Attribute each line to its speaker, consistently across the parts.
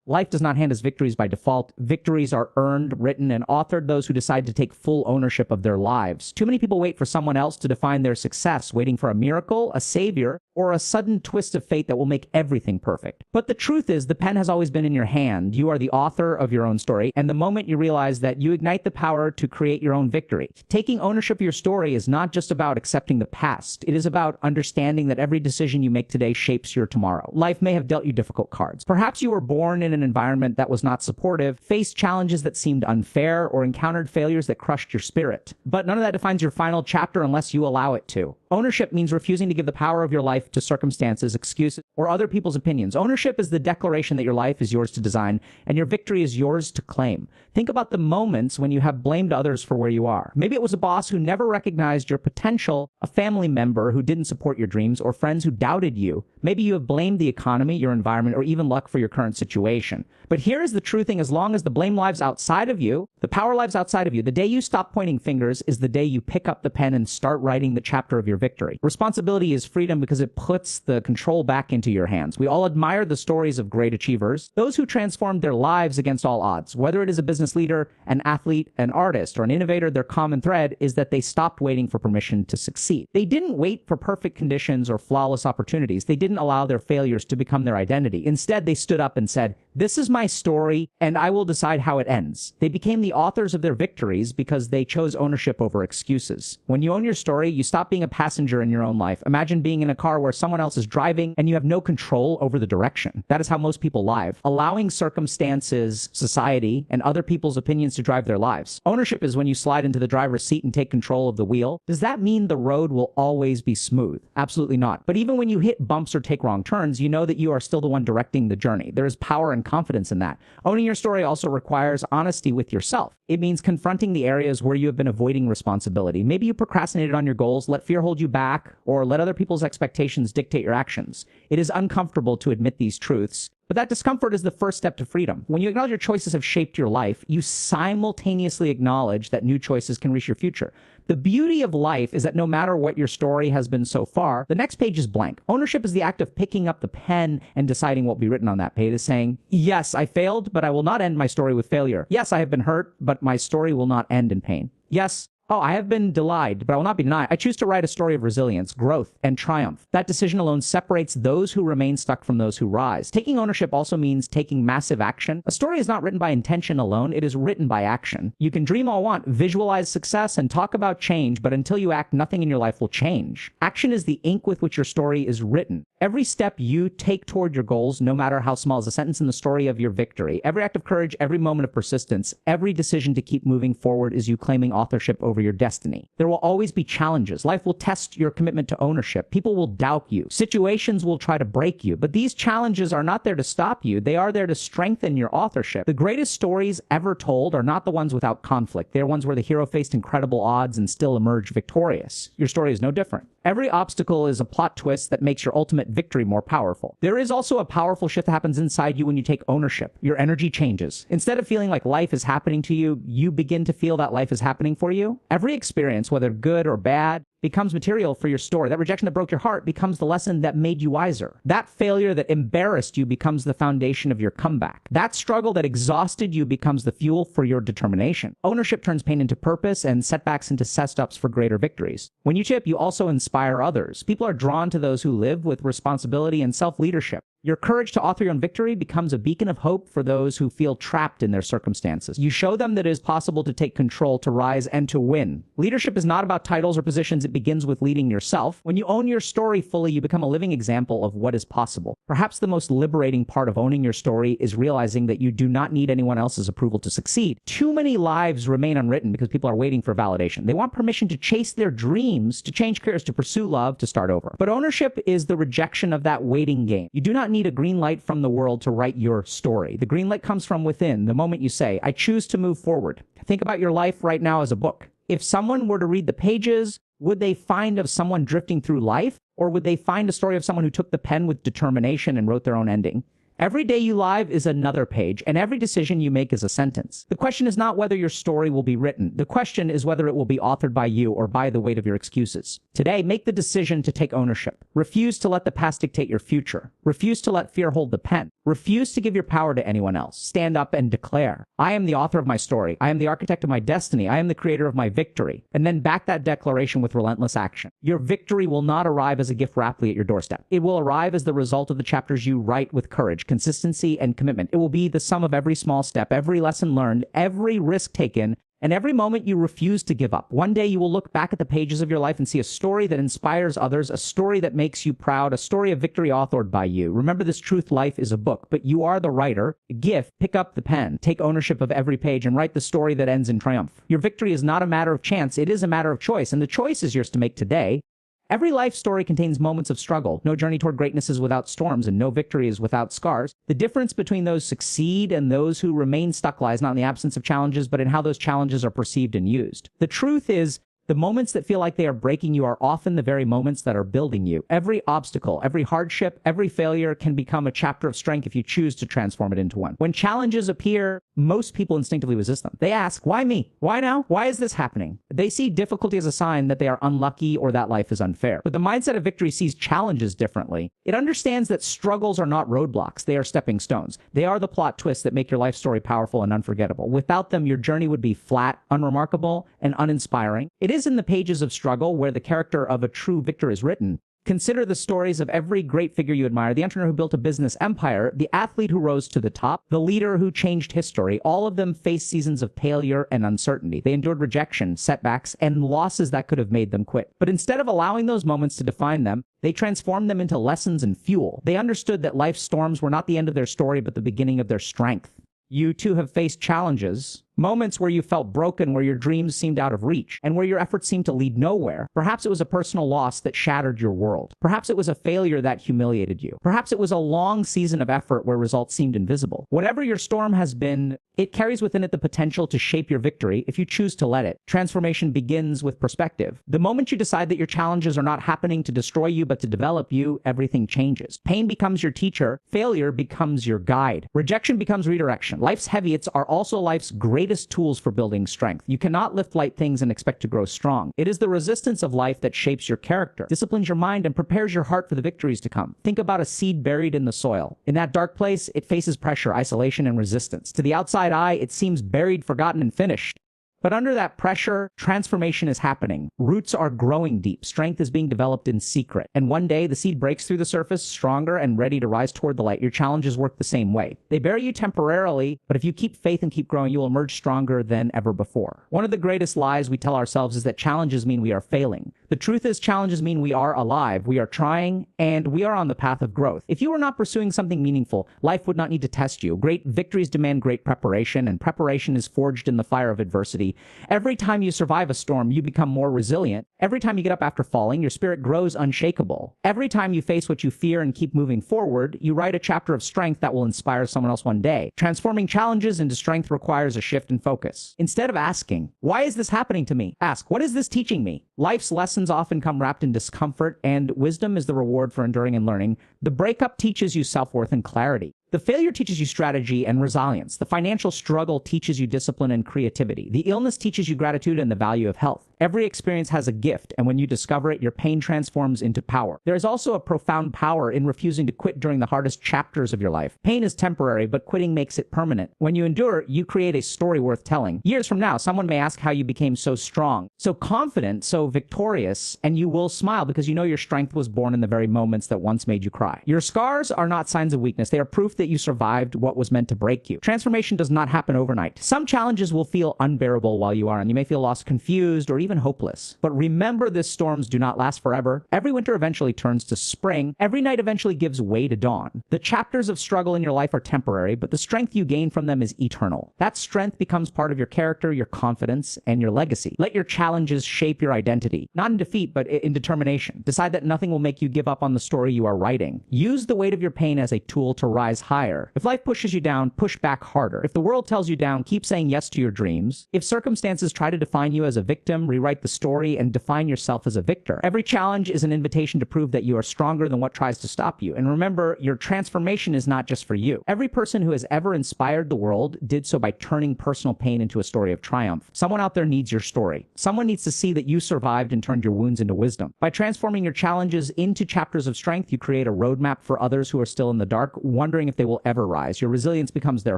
Speaker 1: Life does not hand us victories by default. Victories are earned, written, and authored those who decide to take full ownership of their lives. Too many people wait for someone else to define their success, waiting for a miracle, a savior, or a sudden twist of fate that will make everything perfect. But the truth is, the pen has always been in your hand. You are the author of your own story, and the moment you realize that, you ignite the power to create your own victory. Taking ownership of your story is not just about accepting the past. It is about understanding that every decision you make today shapes your tomorrow. Life may have dealt you difficult cards. Perhaps you were born in an environment that was not supportive, faced challenges that seemed unfair, or encountered failures that crushed your spirit. But none of that defines your final chapter unless you allow it to. Ownership means refusing to give the power of your life to circumstances, excuses, or other people's opinions. Ownership is the declaration that your life is yours to design, and your victory is yours to claim. Think about the moments when you have blamed others for where you are. Maybe it was a boss who never recognized your potential, a family member who didn't support your dreams, or friends who doubted you. Maybe you have blamed the economy, your environment, or even luck for your current situation. But here is the true thing: as long as the blame lives outside of you, the power lives outside of you, the day you stop pointing fingers is the day you pick up the pen and start writing the chapter of your victory. Responsibility is freedom because it puts the control back into your hands. We all admire the stories of great achievers, those who transformed their lives against all odds. Whether it is a business leader, an athlete, an artist, or an innovator, their common thread is that they stopped waiting for permission to succeed. They didn't wait for perfect conditions or flawless opportunities. They didn't allow their failures to become their identity. Instead, they stood up and said, "This is my story, and I will decide how it ends." They became the authors of their victories because they chose ownership over excuses. When you own your story, you stop being a passenger in your own life. Imagine being in a car where someone else is driving and you have no control over the direction. That is how most people live, allowing circumstances, society, and other people's opinions to drive their lives. Ownership is when you slide into the driver's seat and take control of the wheel. Does that mean the road will always be smooth? Absolutely not. But even when you hit bumps or take wrong turns, you know that you are still the one directing the journey. There is power and confidence in that. Owning your story also requires honesty with yourself. It means confronting the areas where you have been avoiding responsibility. Maybe you procrastinated on your goals, let fear hold you back, or let other people's expectations dictate your actions. It is uncomfortable to admit these truths, but that discomfort is the first step to freedom. When you acknowledge your choices have shaped your life, you simultaneously acknowledge that new choices can reach your future. The beauty of life is that no matter what your story has been so far, the next page is blank. Ownership is the act of picking up the pen and deciding what will be written on that page. Is saying, yes, I failed, but I will not end my story with failure. Yes, I have been hurt, but my story will not end in pain. Yes, I have been denied, but I will not be denied. I choose to write a story of resilience, growth, and triumph. That decision alone separates those who remain stuck from those who rise. Taking ownership also means taking massive action. A story is not written by intention alone. It is written by action. You can dream all you want, visualize success, and talk about change, but until you act, nothing in your life will change. Action is the ink with which your story is written. Every step you take toward your goals, no matter how small, is a sentence in the story of your victory. Every act of courage, every moment of persistence, every decision to keep moving forward is you claiming authorship over your destiny. There will always be challenges. Life will test your commitment to ownership. People will doubt you. Situations will try to break you. But these challenges are not there to stop you. They are there to strengthen your authorship. The greatest stories ever told are not the ones without conflict. They're ones where the hero faced incredible odds and still emerged victorious. Your story is no different. Every obstacle is a plot twist that makes your ultimate victory more powerful. There is also a powerful shift that happens inside you when you take ownership. Your energy changes. Instead of feeling like life is happening to you, you begin to feel that life is happening for you. Every experience, whether good or bad, becomes material for your story. That rejection that broke your heart becomes the lesson that made you wiser. That failure that embarrassed you becomes the foundation of your comeback. That struggle that exhausted you becomes the fuel for your determination. Ownership turns pain into purpose and setbacks into setups for greater victories. When you chip, you also inspire others. People are drawn to those who live with responsibility and self-leadership. Your courage to author your own victory becomes a beacon of hope for those who feel trapped in their circumstances. You show them that it is possible to take control, to rise, and to win. Leadership is not about titles or positions. It begins with leading yourself. When you own your story fully, you become a living example of what is possible. Perhaps the most liberating part of owning your story is realizing that you do not need anyone else's approval to succeed. Too many lives remain unwritten because people are waiting for validation. They want permission to chase their dreams, to change careers, to pursue love, to start over. But ownership is the rejection of that waiting game. You do not need a green light from the world to write your story. The green light comes from within, the moment you say, I choose to move forward. Think about your life right now as a book. If someone were to read the pages, would they find of someone drifting through life, or would they find a story of someone who took the pen with determination and wrote their own ending? Every day you live is another page, and every decision you make is a sentence. The question is not whether your story will be written. The question is whether it will be authored by you or by the weight of your excuses. Today, make the decision to take ownership. Refuse to let the past dictate your future. Refuse to let fear hold the pen. Refuse to give your power to anyone else. Stand up and declare, I am the author of my story. I am the architect of my destiny. I am the creator of my victory. And then back that declaration with relentless action. Your victory will not arrive as a gift wrapped at your doorstep. It will arrive as the result of the chapters you write with courage, consistency, and commitment. It will be the sum of every small step, every lesson learned, every risk taken, and every moment you refuse to give up. One day you will look back at the pages of your life and see a story that inspires others, a story that makes you proud, a story of victory authored by you. Remember this truth: life is a book, but you are the writer. Gift, pick up the pen, take ownership of every page, and write the story that ends in triumph. Your victory is not a matter of chance, it is a matter of choice, and the choice is yours to make today. Every life story contains moments of struggle. No journey toward greatness is without storms, and no victory is without scars. The difference between those who succeed and those who remain stuck lies not in the absence of challenges, but in how those challenges are perceived and used. The truth is, the moments that feel like they are breaking you are often the very moments that are building you. Every obstacle, every hardship, every failure can become a chapter of strength if you choose to transform it into one. When challenges appear, most people instinctively resist them. They ask, why me? Why now? Why is this happening? They see difficulty as a sign that they are unlucky or that life is unfair. But the mindset of victory sees challenges differently. It understands that struggles are not roadblocks. They are stepping stones. They are the plot twists that make your life story powerful and unforgettable. Without them, your journey would be flat, unremarkable, and uninspiring. It is in the pages of struggle where the character of a true victor is written. Consider the stories of every great figure you admire: the entrepreneur who built a business empire, the athlete who rose to the top, the leader who changed history. All of them faced seasons of failure and uncertainty. They endured rejection, setbacks, and losses that could have made them quit. But instead of allowing those moments to define them, they transformed them into lessons and fuel. They understood that life's storms were not the end of their story, but the beginning of their strength. You too have faced challenges, moments where you felt broken, where your dreams seemed out of reach, and where your efforts seemed to lead nowhere. Perhaps it was a personal loss that shattered your world. Perhaps it was a failure that humiliated you. Perhaps it was a long season of effort where results seemed invisible. Whatever your storm has been, it carries within it the potential to shape your victory if you choose to let it. Transformation begins with perspective. The moment you decide that your challenges are not happening to destroy you, but to develop you, everything changes. Pain becomes your teacher. Failure becomes your guide. Rejection becomes redirection. Life's heavy. It's also life's greatest tools for building strength. You cannot lift light things and expect to grow strong. It is the resistance of life that shapes your character, disciplines your mind, and prepares your heart for the victories to come. Think about a seed buried in the soil. In that dark place, it faces pressure, isolation, and resistance. To the outside eye, it seems buried, forgotten, and finished. But under that pressure, transformation is happening. Roots are growing deep. Strength is being developed in secret. And one day, the seed breaks through the surface, stronger and ready to rise toward the light. Your challenges work the same way. They bury you temporarily, but if you keep faith and keep growing, you will emerge stronger than ever before. One of the greatest lies we tell ourselves is that challenges mean we are failing. The truth is, challenges mean we are alive, we are trying, and we are on the path of growth. If you were not pursuing something meaningful, life would not need to test you. Great victories demand great preparation, and preparation is forged in the fire of adversity. Every time you survive a storm, you become more resilient. Every time you get up after falling, your spirit grows unshakable. Every time you face what you fear and keep moving forward, you write a chapter of strength that will inspire someone else one day. Transforming challenges into strength requires a shift in focus. Instead of asking, why is this happening to me? Ask, what is this teaching me? Life's lessons often come wrapped in discomfort, and wisdom is the reward for enduring and learning. The breakup teaches you self-worth and clarity. The failure teaches you strategy and resilience. The financial struggle teaches you discipline and creativity. The illness teaches you gratitude and the value of health. Every experience has a gift, and when you discover it, your pain transforms into power. There is also a profound power in refusing to quit during the hardest chapters of your life. Pain is temporary, but quitting makes it permanent. When you endure, you create a story worth telling. Years from now, someone may ask how you became so strong, so confident, so victorious, and you will smile because you know your strength was born in the very moments that once made you cry. Your scars are not signs of weakness. They are proof that you survived what was meant to break you. Transformation does not happen overnight. Some challenges will feel unbearable while you are, and you may feel lost, confused, or even hopeless. But remember, these storms do not last forever. Every winter eventually turns to spring. Every night eventually gives way to dawn. The chapters of struggle in your life are temporary, but the strength you gain from them is eternal. That strength becomes part of your character, your confidence, and your legacy. Let your challenges shape your identity, not in defeat, but in determination. Decide that nothing will make you give up on the story you are writing. Use the weight of your pain as a tool to rise higher. If life pushes you down, push back harder. If the world tells you down, keep saying yes to your dreams. If circumstances try to define you as a victim, rewrite the story and define yourself as a victor. Every challenge is an invitation to prove that you are stronger than what tries to stop you. And remember, your transformation is not just for you. Every person who has ever inspired the world did so by turning personal pain into a story of triumph. Someone out there needs your story. Someone needs to see that you survived and turned your wounds into wisdom. By transforming your challenges into chapters of strength, you create a roadmap for others who are still in the dark, wondering if they will ever rise. Your resilience becomes their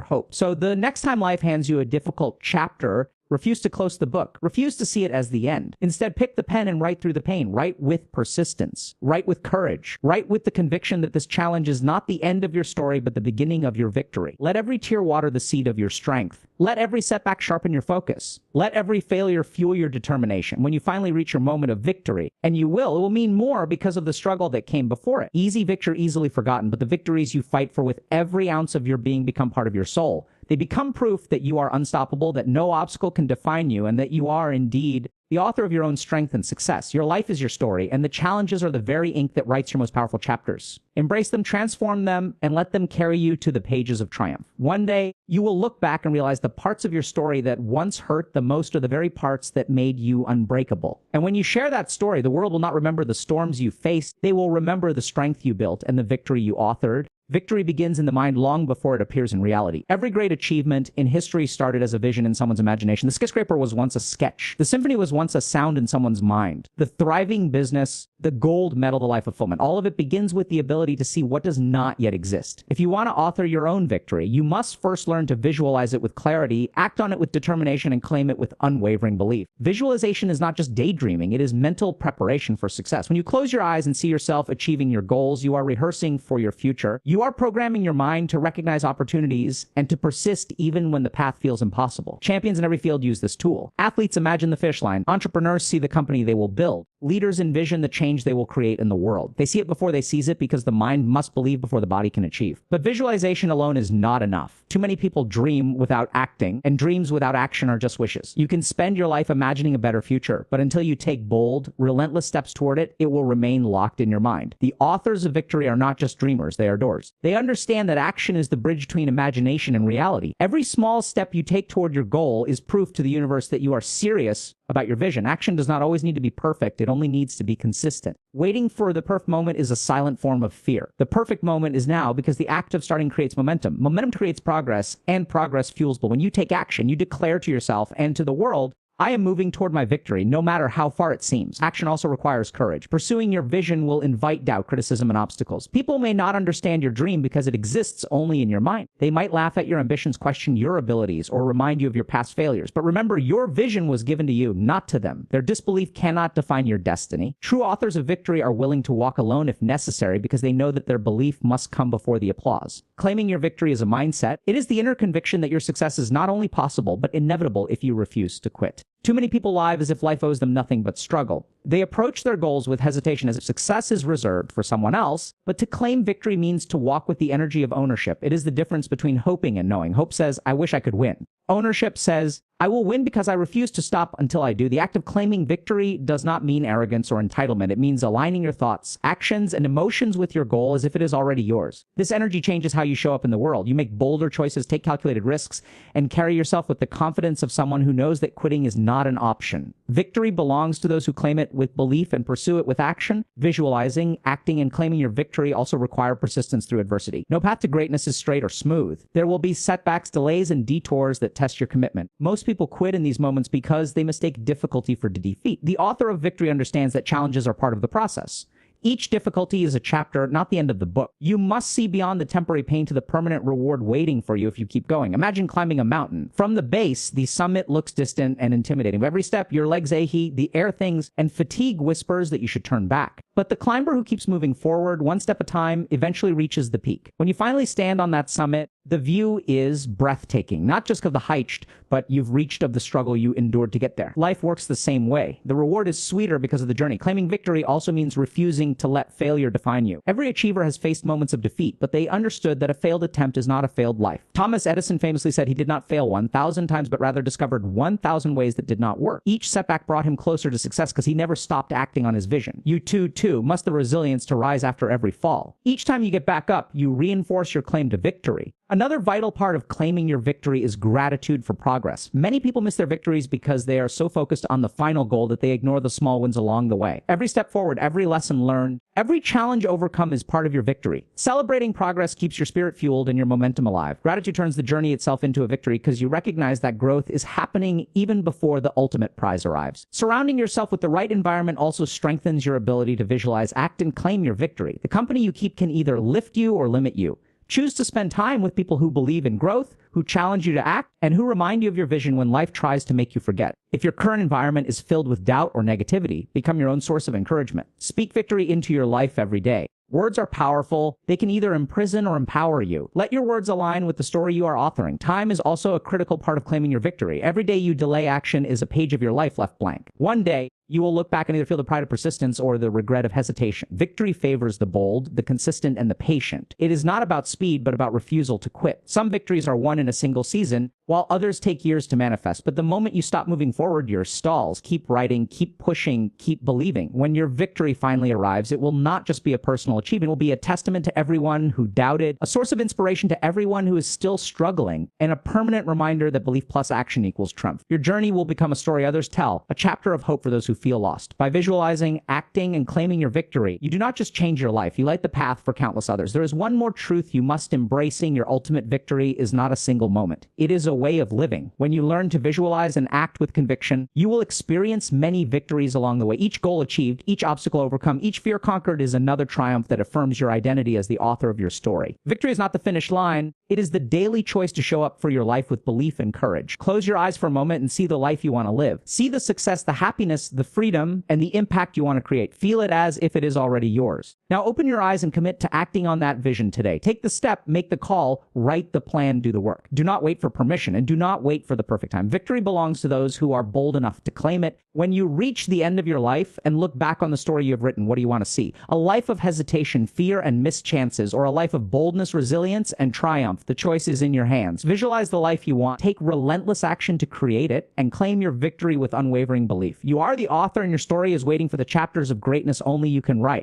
Speaker 1: hope. So the next time life hands you a difficult chapter, refuse to close the book. Refuse to see it as the end. Instead, pick the pen and write through the pain. Write with persistence. Write with courage. Write with the conviction that this challenge is not the end of your story, but the beginning of your victory. Let every tear water the seed of your strength. Let every setback sharpen your focus. Let every failure fuel your determination. When you finally reach your moment of victory, and you will, it will mean more because of the struggle that came before it. Easy victory, easily forgotten, but the victories you fight for with every ounce of your being become part of your soul. They become proof that you are unstoppable, that no obstacle can define you, and that you are indeed the author of your own strength and success. Your life is your story, and the challenges are the very ink that writes your most powerful chapters. Embrace them, transform them, and let them carry you to the pages of triumph. One day, you will look back and realize the parts of your story that once hurt the most are the very parts that made you unbreakable. And when you share that story, the world will not remember the storms you faced. They will remember the strength you built and the victory you authored. Victory begins in the mind long before it appears in reality. Every great achievement in history started as a vision in someone's imagination. The skyscraper was once a sketch. The symphony was once a sound in someone's mind. The thriving business, the gold medal, the life fulfillment, all of it begins with the ability to see what does not yet exist. If you want to author your own victory, you must first learn to visualize it with clarity, act on it with determination, and claim it with unwavering belief. Visualization is not just daydreaming, it is mental preparation for success. When you close your eyes and see yourself achieving your goals, you are rehearsing for your future. You are programming your mind to recognize opportunities and to persist even when the path feels impossible. Champions in every field use this tool. Athletes imagine the finish line. Entrepreneurs see the company they will build. Leaders envision the change they will create in the world. They see it before they seize it because the mind must believe before the body can achieve. But visualization alone is not enough. Too many people dream without acting, and dreams without action are just wishes. You can spend your life imagining a better future, but until you take bold, relentless steps toward it, it will remain locked in your mind. The authors of victory are not just dreamers, they are doers. They understand that action is the bridge between imagination and reality. Every small step you take toward your goal is proof to the universe that you are serious about your vision. Action does not always need to be perfect. It only needs to be consistent. Waiting for the perfect moment is a silent form of fear. The perfect moment is now because the act of starting creates momentum. Momentum creates progress, and progress fuels. But when you take action, you declare to yourself and to the world, I am moving toward my victory, no matter how far it seems. Action also requires courage. Pursuing your vision will invite doubt, criticism, and obstacles. People may not understand your dream because it exists only in your mind. They might laugh at your ambitions, question your abilities, or remind you of your past failures. But remember, your vision was given to you, not to them. Their disbelief cannot define your destiny. True authors of victory are willing to walk alone if necessary because they know that their belief must come before the applause. Claiming your victory is a mindset. It is the inner conviction that your success is not only possible, but inevitable if you refuse to quit. Too many people live as if life owes them nothing but struggle. They approach their goals with hesitation as if success is reserved for someone else, but to claim victory means to walk with the energy of ownership. It is the difference between hoping and knowing. Hope says, I wish I could win. Ownership says, I will win because I refuse to stop until I do. The act of claiming victory does not mean arrogance or entitlement. It means aligning your thoughts, actions, and emotions with your goal as if it is already yours. This energy changes how you show up in the world. You make bolder choices, take calculated risks, and carry yourself with the confidence of someone who knows that quitting is not an option. Victory belongs to those who claim it with belief and pursue it with action. Visualizing, acting, and claiming your victory also require persistence through adversity. No path to greatness is straight or smooth. There will be setbacks, delays, and detours that test your commitment. Most people quit in these moments because they mistake difficulty for defeat. The author of victory understands that challenges are part of the process. Each difficulty is a chapter, not the end of the book. You must see beyond the temporary pain to the permanent reward waiting for you if you keep going. Imagine climbing a mountain. From the base, the summit looks distant and intimidating. With every step, your legs ache, the air things, and fatigue whispers that you should turn back. But the climber who keeps moving forward, one step at a time, eventually reaches the peak. When you finally stand on that summit, the view is breathtaking, not just of the height, but you've reached of the struggle you endured to get there. Life works the same way. The reward is sweeter because of the journey. Claiming victory also means refusing to let failure define you. Every achiever has faced moments of defeat, but they understood that a failed attempt is not a failed life. Thomas Edison famously said he did not fail 1,000 times, but rather discovered 1,000 ways that did not work. Each setback brought him closer to success because he never stopped acting on his vision. You too must have the resilience to rise after every fall. Each time you get back up, you reinforce your claim to victory. Another vital part of claiming your victory is gratitude for progress. Many people miss their victories because they are so focused on the final goal that they ignore the small wins along the way. Every step forward, every lesson learned, every challenge overcome is part of your victory. Celebrating progress keeps your spirit fueled and your momentum alive. Gratitude turns the journey itself into a victory because you recognize that growth is happening even before the ultimate prize arrives. Surrounding yourself with the right environment also strengthens your ability to visualize, act, and claim your victory. The company you keep can either lift you or limit you. Choose to spend time with people who believe in growth, who challenge you to act, and who remind you of your vision when life tries to make you forget. If your current environment is filled with doubt or negativity, become your own source of encouragement. Speak victory into your life every day. Words are powerful. They can either imprison or empower you. Let your words align with the story you are authoring. Time is also a critical part of claiming your victory. Every day you delay action is a page of your life left blank. One day, you will look back and either feel the pride of persistence or the regret of hesitation. Victory favors the bold, the consistent, and the patient. It is not about speed, but about refusal to quit. Some victories are won in a single season, while others take years to manifest. But the moment you stop moving forward, your stalls. Keep writing, keep pushing, keep believing. When your victory finally arrives, it will not just be a personal achievement. It will be a testament to everyone who doubted, a source of inspiration to everyone who is still struggling, and a permanent reminder that belief plus action equals triumph. Your journey will become a story others tell, a chapter of hope for those who feel lost. By visualizing, acting, and claiming your victory, you do not just change your life, you light the path for countless others. There is one more truth you must embrace. Your ultimate victory is not a single moment. It is a way of living. When you learn to visualize and act with conviction, you will experience many victories along the way. Each goal achieved, each obstacle overcome, each fear conquered is another triumph that affirms your identity as the author of your story. Victory is not the finish line. It is the daily choice to show up for your life with belief and courage. Close your eyes for a moment and see the life you want to live. See the success, the happiness, the freedom, and the impact you want to create. Feel it as if it is already yours. Now open your eyes and commit to acting on that vision today. Take the step, make the call, write the plan, do the work. Do not wait for permission and do not wait for the perfect time. Victory belongs to those who are bold enough to claim it. When you reach the end of your life and look back on the story you have written, what do you want to see? A life of hesitation, fear, and missed chances, or a life of boldness, resilience, and triumph? The choice is in your hands. Visualize the life you want. Take relentless action to create it and claim your victory with unwavering belief. You are the author and your story is waiting for the chapters of greatness only you can write.